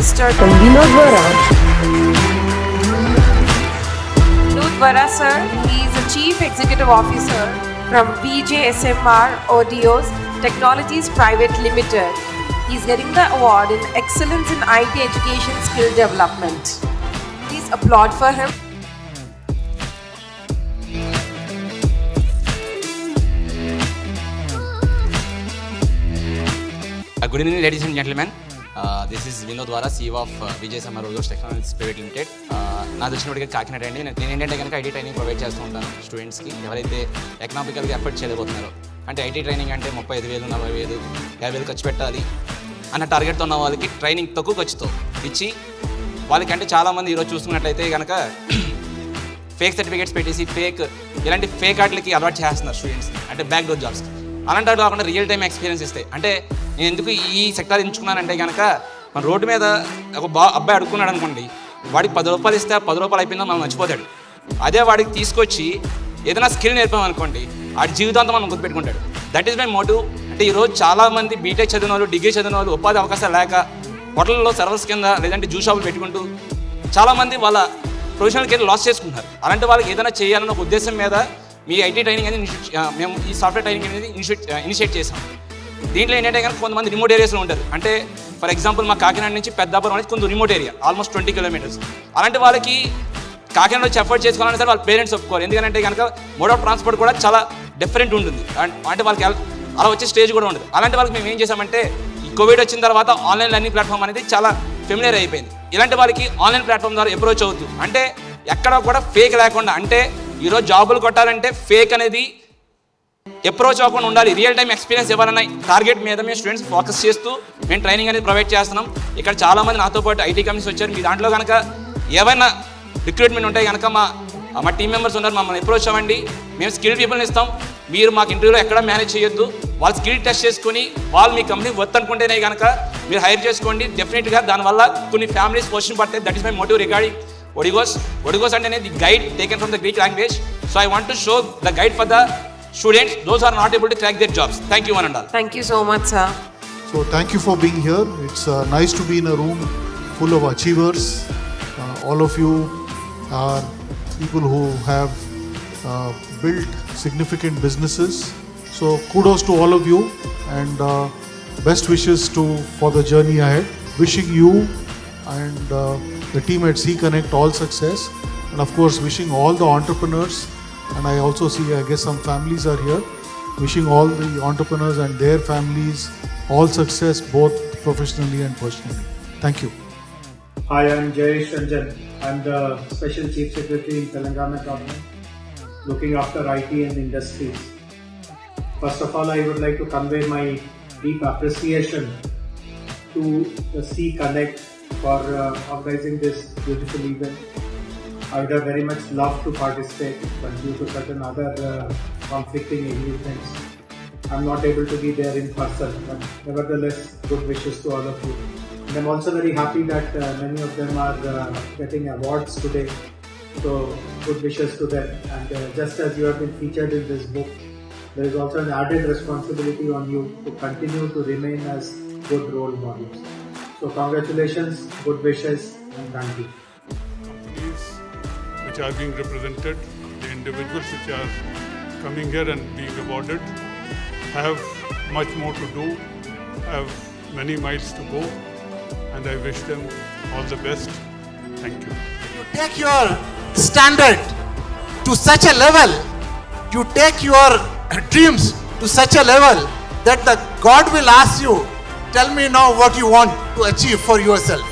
Mr. Vinod Vara. Vinod Vara, sir. He is the Chief Executive Officer from VJSMR Audios Technologies Private Limited. He is getting the award in Excellence in IT Education Skill Development. Please applaud for him. Good evening, ladies and gentlemen. This is Vinod Vara, CEO of VJSMR Audios Technologies Private Limited. నాది వచ్చినప్పటికీ కాకినాడ అండి. నేను ఏంటంటే కనుక IT training provide చేస్తూ ఉంటాను స్టూడెంట్స్కి ఎవరైతే ఎకనామికల్గా ఎఫర్ట్ చేయలేకపోతున్నారో. అంటే ఐటీ ట్రైనింగ్ అంటే 35,000, 40,000, 50,000 ఖర్చు పెట్టాలి అన్న టార్గెట్తో ఉన్న వాళ్ళకి ట్రైనింగ్ తక్కువ ఖర్చుతో ఇచ్చి వాళ్ళకంటే చాలామంది ఈరోజు చూసుకున్నట్లయితే కనుక ఫేక్ సర్టిఫికేట్స్ పెట్టేసి ఇలాంటి ఫేక్ వాటికి అలవాటు చేస్తున్నారు స్టూడెంట్స్ని, అంటే బ్యాక్ డోర్ జాబ్స్. అలాంటి కాకుండా రియల్ టైం ఎక్స్పీరియన్స్ ఇస్తే, అంటే నేను ఎందుకు ఈ సెక్టార్ ఎంచుకున్నానంటే కనుక మన రోడ్డు మీద ఒక అబ్బాయి అడుక్కున్నాడు అనుకోండి, వాడికి 10 రూపాయలు ఇస్తే 10 రూపాయలు అయిపోయిందో మనం మర్చిపోతాడు. అదే వాడికి తీసుకొచ్చి ఏదైనా స్కిల్ నేర్పామనుకోండి, వాడి జీవితాంతం మనం గుర్తుపెట్టుకుంటాడు. That is my motive. అంటే ఈరోజు చాలామంది బీటెక్ చదివిన వాళ్ళు, డిగ్రీ చదివిన వాళ్ళు ఉపాధి అవకాశాలు లేక హోటల్లో సర్వర్స్ కింద లేదంటే జ్యూస్ షాపులు పెట్టుకుంటూ చాలామంది వాళ్ళ ప్రొఫెషనల్ కెరీర్ లాస్ చేసుకుంటున్నారు. అలాంటి వాళ్ళకి ఏదైనా చేయాలన్న ఒక ఉద్దేశం మీద మీ ఐటీ ట్రైనింగ్ అనేది మేము ఈ సాఫ్ట్వేర్ ట్రైనింగ్ అనేది ఇనిషియేట్ చేసాం. దీంట్లో ఏంటంటే కనుక కొంతమంది రిమోట్ ఏరియాస్లో ఉంటారు. అంటే ఫర్ ఎగ్జాంపుల్ మా కాకినాడ నుంచి పెద్దాపురం అనేది కొంచెం రిమోట్ ఏరియా, ఆల్మోస్ట్ 20 కిలోమీటర్స్. అలాంటి వాళ్ళకి కాకినాడ వచ్చి ఎఫర్ట్ చేసుకోవాలని సరే వాళ్ళ పేరెంట్స్ ఒప్పుకోవాలి. ఎందుకంటే కనుక మోడ్ ఆఫ్ ట్రాన్స్పోర్ట్ కూడా చాలా డిఫరెంట్ ఉంటుంది. అంటే వాళ్ళకి అలా వచ్చే స్టేజ్ కూడా ఉండదు. అలాంటి వాళ్ళకి మేము ఏం చేసామంటే ఈ కోవిడ్ వచ్చిన తర్వాత ఆన్లైన్ లెర్నింగ్ ప్లాట్ఫామ్ అనేది చాలా ఫెమిలియర్ అయిపోయింది. ఇలాంటి వాళ్ళకి ఆన్లైన్ ప్లాట్ఫామ్ ద్వారా అప్రోచ్ అవుతూ, అంటే ఎక్కడ కూడా ఫేక్ లేకుండా, అంటే ఈరోజు జాబులు కొట్టాలంటే ఫేక్ అనేది అప్రోచ్ అవ్వకుండా ఉండాలి, రియల్ టైం ఎక్స్పీరియన్స్ ఇవ్వాలన్న టార్గెట్ మీద మేము స్టూడెంట్స్ ఫోకస్ చేస్తూ మేము ట్రైనింగ్ అనేది ప్రొవైడ్ చేస్తున్నాం. ఇక్కడ చాలామంది నాతో పాటు ఐటీ కంపెనీస్ వచ్చారు. మీ దాంట్లో కనుక ఏవైనా రిక్రూట్మెంట్ ఉంటే కనుక మా టీం మెంబర్స్ ఉన్నారు, మమ్మల్ని అప్రోచ్ అవ్వండి. మేము స్కిల్ పీపుల్ని ఇస్తాం. మీరు మాకు ఇంటర్వ్యూలో ఎక్కడ మేనేజ్ చేయొద్దు. వాళ్ళు స్కిల్ టెస్ట్ చేసుకుని వాళ్ళు మీ కంపెనీ వర్త్ అనుకుంటేనే కనుక మీరు హైర్ చేసుకోండి. డెఫినెట్గా దానివల్ల కొన్ని ఫ్యామిలీస్ పోషన్ పడతాయి. That is my motive regarding Odigos. Odigos అంటే the guide taken from the Greek language. So I want to show the guide for the students, those are not able to crack their jobs. Thank you one and all. Thank you so much, sir. So thank you for being here. It's nice to be in a room full of achievers. All of you are people who have built significant businesses. So kudos to all of you and best wishes for the journey ahead. Wishing you and the team at C Connect all success, and of course wishing all the entrepreneurs. And I also see, I guess some families are here. Wishing all the entrepreneurs and their families all success, both professionally and personally. Thank you. Hi, I'm Jayesh Ranjan. I'm the Special Chief Secretary in Telangana Government, looking after IT and industries. First of all, I would like to convey my deep appreciation to the C Connect for organizing this beautiful event. I would have very much loved to participate, but due to certain other conflicting engagements, I'm not able to be there in person. But nevertheless, good wishes to all of you. And I'm also very happy that many of them are getting awards today. So good wishes to them. And just as you have been featured in this book, there is also an added responsibility on you to continue to remain as good role models. So congratulations, good wishes, and thank you. Which are being represented, the individuals which are coming here and being awarded have much more to do, have many miles to go, and I wish them all the best. Thank you. You take your standard to such a level, you take your dreams to such a level that the God will ask you, tell me now what you want to achieve for yourself.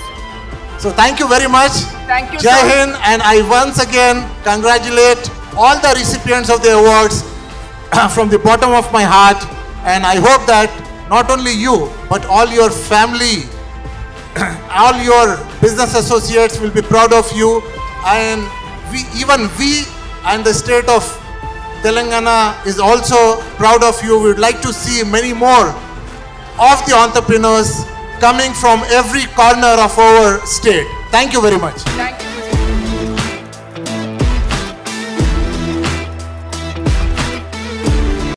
So thank you very much. Thank you, Jai sir. Hind, and I once again congratulate all the recipients of the awards from the bottom of my heart, and I hope that not only you but all your family, all your business associates will be proud of you, and we and the state of Telangana is also proud of you. We would like to see many more of the entrepreneurs coming from every corner of our state. Thank you very much.